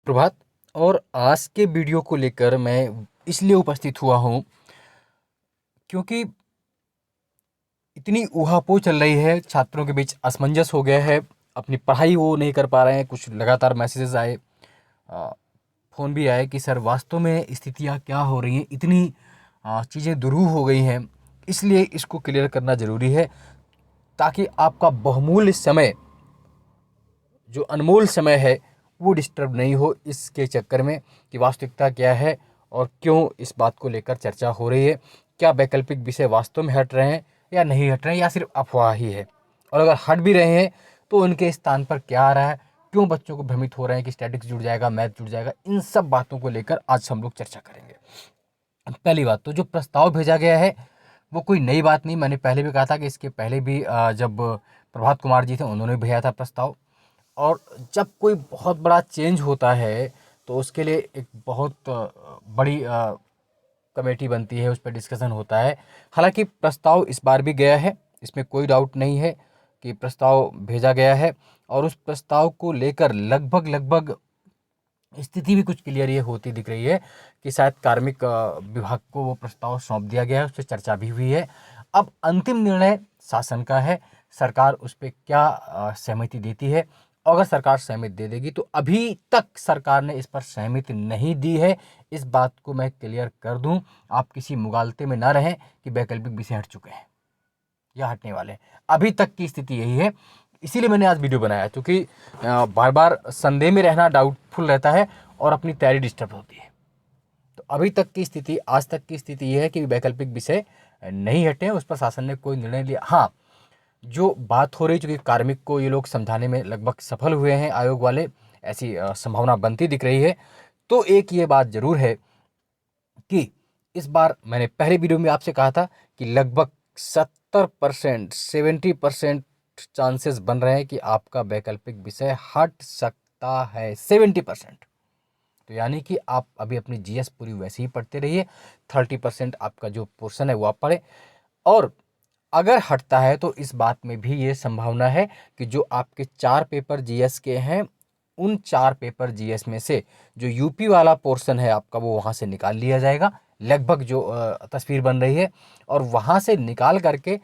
प्रभात। और आज के वीडियो को लेकर मैं इसलिए उपस्थित हुआ हूँ क्योंकि इतनी ऊहापोह चल रही है, छात्रों के बीच असमंजस हो गया है, अपनी पढ़ाई वो नहीं कर पा रहे हैं। कुछ लगातार मैसेजेस आए, फ़ोन भी आए कि सर वास्तव में स्थितियाँ क्या हो रही हैं, इतनी चीज़ें दुरूह हो गई हैं। इसलिए इसको क्लियर करना ज़रूरी है ताकि आपका बहुमूल्य समय, जो अनमोल समय है, वो डिस्टर्ब नहीं हो इसके चक्कर में कि वास्तविकता क्या है और क्यों इस बात को लेकर चर्चा हो रही है। क्या वैकल्पिक विषय वास्तव में हट रहे हैं या नहीं हट रहे हैं, या सिर्फ अफवाह ही है, और अगर हट भी रहे हैं तो उनके स्थान पर क्या आ रहा है, क्यों बच्चों को भ्रमित हो रहे हैं कि स्टैटिक्स जुड़ जाएगा, मैथ जुड़ जाएगा। इन सब बातों को लेकर आज हम लोग चर्चा करेंगे। पहली बात तो जो प्रस्ताव भेजा गया है वो कोई नई बात नहीं। मैंने पहले भी कहा था कि इसके पहले भी जब प्रभात कुमार जी थे उन्होंने भेजा था प्रस्ताव। और जब कोई बहुत बड़ा चेंज होता है तो उसके लिए एक बहुत बड़ी कमेटी बनती है, उस पर डिस्कशन होता है। हालांकि प्रस्ताव इस बार भी गया है, इसमें कोई डाउट नहीं है कि प्रस्ताव भेजा गया है। और उस प्रस्ताव को लेकर लगभग लगभग स्थिति भी कुछ क्लियर ये होती दिख रही है कि शायद कार्मिक विभाग को वो प्रस्ताव सौंप दिया गया है, उस पर चर्चा भी हुई है। अब अंतिम निर्णय शासन का है, सरकार उस पर क्या सहमति देती है। अगर सरकार सहमति दे देगी तो अभी तक सरकार ने इस पर सहमति नहीं दी है, इस बात को मैं क्लियर कर दूं। आप किसी मुगालते में ना रहें कि वैकल्पिक विषय हट चुके हैं या हटने वाले हैं। अभी तक की स्थिति यही है, इसीलिए मैंने आज वीडियो बनाया, क्योंकि बार बार संदेह में रहना डाउटफुल रहता है और अपनी तैयारी डिस्टर्ब होती है। तो अभी तक की स्थिति, आज तक की स्थिति ये है कि वैकल्पिक विषय नहीं हटे, उस पर शासन ने कोई निर्णय लिया। हाँ, जो बात हो रही, चूँकि कार्मिक को ये लोग समझाने में लगभग सफल हुए हैं आयोग वाले, ऐसी संभावना बनती दिख रही है। तो एक ये बात ज़रूर है कि इस बार मैंने पहले वीडियो में आपसे कहा था कि लगभग 70%, 70% चांसेस बन रहे हैं कि आपका वैकल्पिक विषय हट सकता है। 70%। तो यानी कि आप अभी अपनी जीएस पूरी वैसे ही पढ़ते रहिए, 30% आपका जो पोर्शन है वो आप पढ़े। और अगर हटता है तो इस बात में भी ये संभावना है कि जो आपके 4 पेपर जीएस के हैं, उन 4 पेपर जीएस में से जो यूपी वाला पोर्शन है आपका, वो वहाँ से निकाल लिया जाएगा। लगभग जो तस्वीर बन रही है, और वहाँ से निकाल करके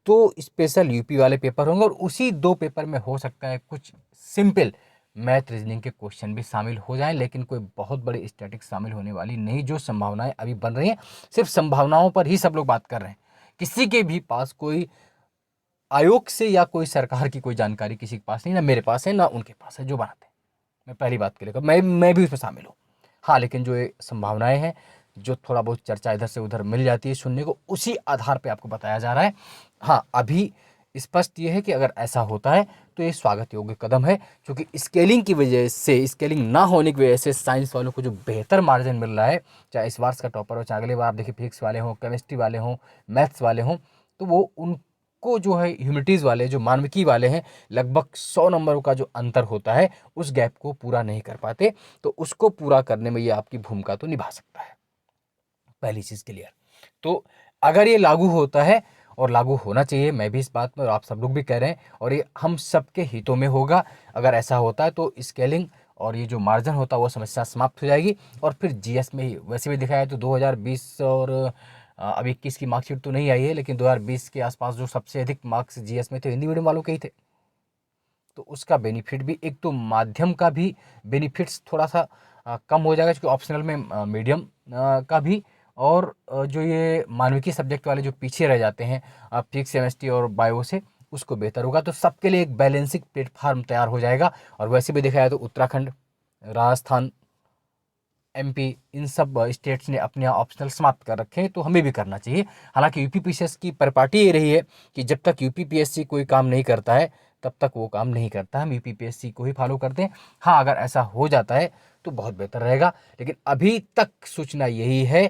2 स्पेशल यूपी वाले पेपर होंगे, और उसी 2 पेपर में हो सकता है कुछ सिंपल मैथ रीजनिंग के क्वेश्चन भी शामिल हो जाएं, लेकिन कोई बहुत बड़ी स्टैटिक्स शामिल होने वाली नहीं। जो संभावनाएं अभी बन रही हैं, सिर्फ संभावनाओं पर ही सब लोग बात कर रहे हैं। किसी के भी पास कोई आयोग से या कोई सरकार की कोई जानकारी किसी के पास नहीं, ना मेरे पास है ना उनके पास है जो बनाते हैं। मैं पहली बात के लिए मैं भी उसमें शामिल हूँ। हाँ, लेकिन जो ये संभावनाएं हैं, जो थोड़ा बहुत चर्चा इधर से उधर मिल जाती है सुनने को, उसी आधार पे आपको बताया जा रहा है। हाँ, अभी स्पष्ट ये है कि अगर ऐसा होता है तो ये स्वागत योग्य कदम है, क्योंकि स्केलिंग की वजह से, स्केलिंग ना होने की वजह से साइंस वालों को जो बेहतर मार्जिन मिल रहा है, चाहे इस वर्ष का टॉपर हो, चाहे अगले बार आप देखिए फिजिक्स वाले हों, केमिस्ट्री वाले हों, मैथ्स वाले हों, तो वो उनको जो है ह्यूमैनिटीज़ वाले, जो मानविकी वाले हैं, लगभग 100 नंबरों का जो अंतर होता है उस गैप को पूरा नहीं कर पाते। तो उसको पूरा करने में ये आपकी भूमिका तो निभा सकता है। पहली चीज़ क्लियर। तो अगर ये लागू होता है, और लागू होना चाहिए, मैं भी इस बात में, और आप सब लोग भी कह रहे हैं, और ये हम सबके हितों में होगा। अगर ऐसा होता है तो स्केलिंग और ये जो मार्जिन होता है वो समस्या समाप्त हो जाएगी। और फिर जीएस में ही वैसे भी दिखाया है तो 2020 और अभी 21 की मार्कशीट तो नहीं आई है, लेकिन 2020 के आसपास जो सबसे अधिक मार्क्स जीएस में थे हिंदी मीडियम वालों के ही थे। तो उसका बेनिफिट भी, एक तो माध्यम का भी बेनिफिट्स थोड़ा सा कम हो जाएगा, क्योंकि ऑप्शनल में मीडियम का भी, और जो ये मानविकी सब्जेक्ट वाले जो पीछे रह जाते हैं फिजिक्स, केमिस्ट्री और बायो से, उसको बेहतर होगा। तो सबके लिए एक बैलेंसिंग प्लेटफार्म तैयार हो जाएगा। और वैसे भी देखा जाए तो उत्तराखंड, राजस्थान, एमपी, इन सब स्टेट्स ने अपने ऑप्शनल समाप्त कर रखे हैं, तो हमें भी करना चाहिए। हालांकि यूपीपीएससी की परिपाटी ये रही है कि जब तक यूपीपीएससी कोई काम नहीं करता है तब तक वो काम नहीं करता। हम यूपीपीएससी को ही फॉलो करते हैं। हाँ, अगर ऐसा हो जाता है तो बहुत बेहतर रहेगा, लेकिन अभी तक सूचना यही है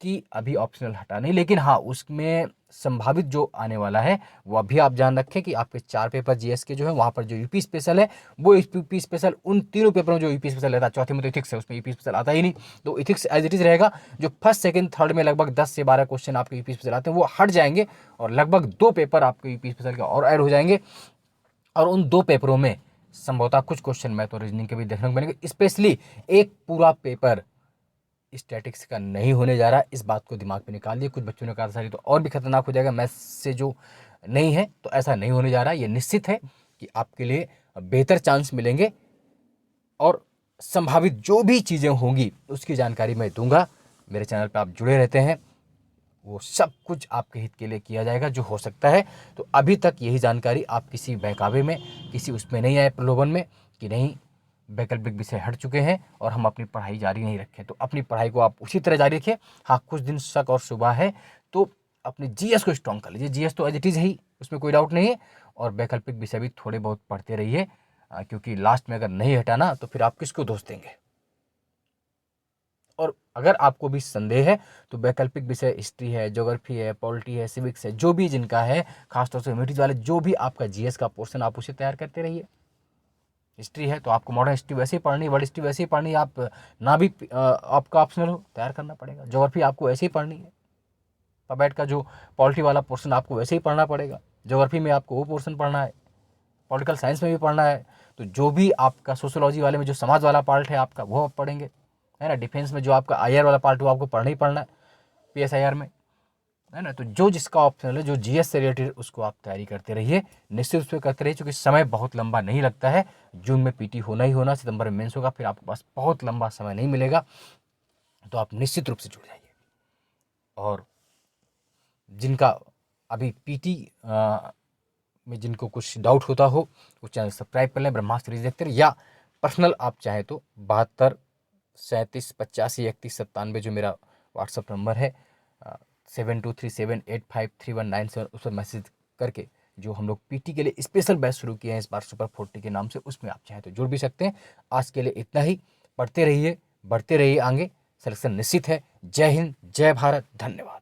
कि अभी ऑप्शनल हटा नहीं। लेकिन हाँ, उसमें संभावित जो आने वाला है वो अभी आप जान रखें कि आपके 4 पेपर जीएस के जो है, वहाँ पर जो यूपी स्पेशल है, वो यूपी स्पेशल उन तीनों पेपरों में जो यूपी स्पेशल रहता है, चौथे में तो इथिक्स है, उसमें यूपी स्पेशल आता ही नहीं, तो इथिक्स एज इट इज रहेगा। जो फर्स्ट सेकंड थर्ड में लगभग 10 से 12 क्वेश्चन आपके यूपी स्पेशल आते हैं वो हट जाएंगे, और लगभग 2 पेपर आपके यूपी स्पेशल के और ऐड हो जाएंगे। और उन 2 पेपरों में संभवतः कुछ क्वेश्चन मैथ और रीजनिंग के भी देखने को मिलेंगे। स्पेशली एक पूरा पेपर स्टैटिक्स का नहीं होने जा रहा, इस बात को दिमाग में निकाल दिए। कुछ बच्चों ने कहा था सर ये तो और भी खतरनाक हो जाएगा, मैथ्स से जो नहीं है, तो ऐसा नहीं होने जा रहा। ये निश्चित है कि आपके लिए बेहतर चांस मिलेंगे और संभावित जो भी चीज़ें होंगी उसकी जानकारी मैं दूंगा। मेरे चैनल पर आप जुड़े रहते हैं, वो सब कुछ आपके हित के लिए किया जाएगा जो हो सकता है। तो अभी तक यही जानकारी, आप किसी बहकावे में, किसी उसमें नहीं आए प्रलोभन में कि नहीं वैकल्पिक विषय हट चुके हैं और हम अपनी पढ़ाई जारी नहीं रखें, तो अपनी पढ़ाई को आप उसी तरह जारी रखें। हाँ, कुछ दिन शक और शुबा है तो अपने जीएस को स्ट्रॉन्ग कर लीजिए। जीएस तो एज इट इज़ है ही, उसमें कोई डाउट नहीं है। और वैकल्पिक विषय भी थोड़े बहुत पढ़ते रहिए, क्योंकि लास्ट में अगर नहीं हटाना तो फिर आप किसको दोष देंगे। और अगर आपको भी संदेह है तो वैकल्पिक विषय हिस्ट्री है, ज्योग्राफी है, पॉलिटी है, सिविक्स है, जो भी जिनका है, खासतौर से ह्यूमैनिटीज वाले, जो भी आपका जीएस का पोर्शन आप उसे तैयार करते रहिए। हिस्ट्री है तो आपको मॉडर्न हिस्ट्री वैसे ही पढ़नी, वर्ल्ड हिस्ट्री वैसे ही पढ़नी, आप ना भी आपका ऑप्शनल हो तैयार करना पड़ेगा। ज्योग्राफी आपको वैसे ही पढ़नी है, पबैट का जो पॉलिटी वाला पोर्शन आपको वैसे ही पढ़ना पड़ेगा। ज्योग्राफी में आपको वो पोर्शन पढ़ना है, पॉलिटिकल साइंस में भी पढ़ना है। तो जो भी आपका सोशोलॉजी वाले में जो समाज वाला पार्ट है आपका, वो आप पढ़ेंगे, है ना। डिफेंस में जो आपका आईआर वाला पार्ट, वो आपको पढ़ना ही पढ़ना है, पीएसआईआर में, है ना। तो जो जिसका ऑप्शनल है, जो जीएस से रिलेटेड, उसको आप तैयारी करते रहिए, निश्चित रूप से करते रहिए, क्योंकि समय बहुत लंबा नहीं लगता है। जून में पीटी होना ही होना, सितंबर में मेंस होगा, फिर आपके पास बहुत लंबा समय नहीं मिलेगा। तो आप निश्चित रूप से जुड़ जाइए। और जिनका अभी पीटी में जिनको कुछ डाउट होता हो, वो चैनल सब्सक्राइब कर लें, ब्रह्मास्त्र सीरीज देखते रहे। या पर्सनल आप चाहें तो 72 37 85 31 97 जो मेरा व्हाट्सअप नंबर है, 7237853197, उस पर मैसेज करके, जो हम लोग पीटी के लिए स्पेशल बैच शुरू किए हैं इस बार सुपर 40 के नाम से, उसमें आप चाहें तो जुड़ भी सकते हैं। आज के लिए इतना ही। पढ़ते रहिए, बढ़ते रहिए आगे, सिलेक्शन निश्चित है। जय हिंद, जय भारत, धन्यवाद।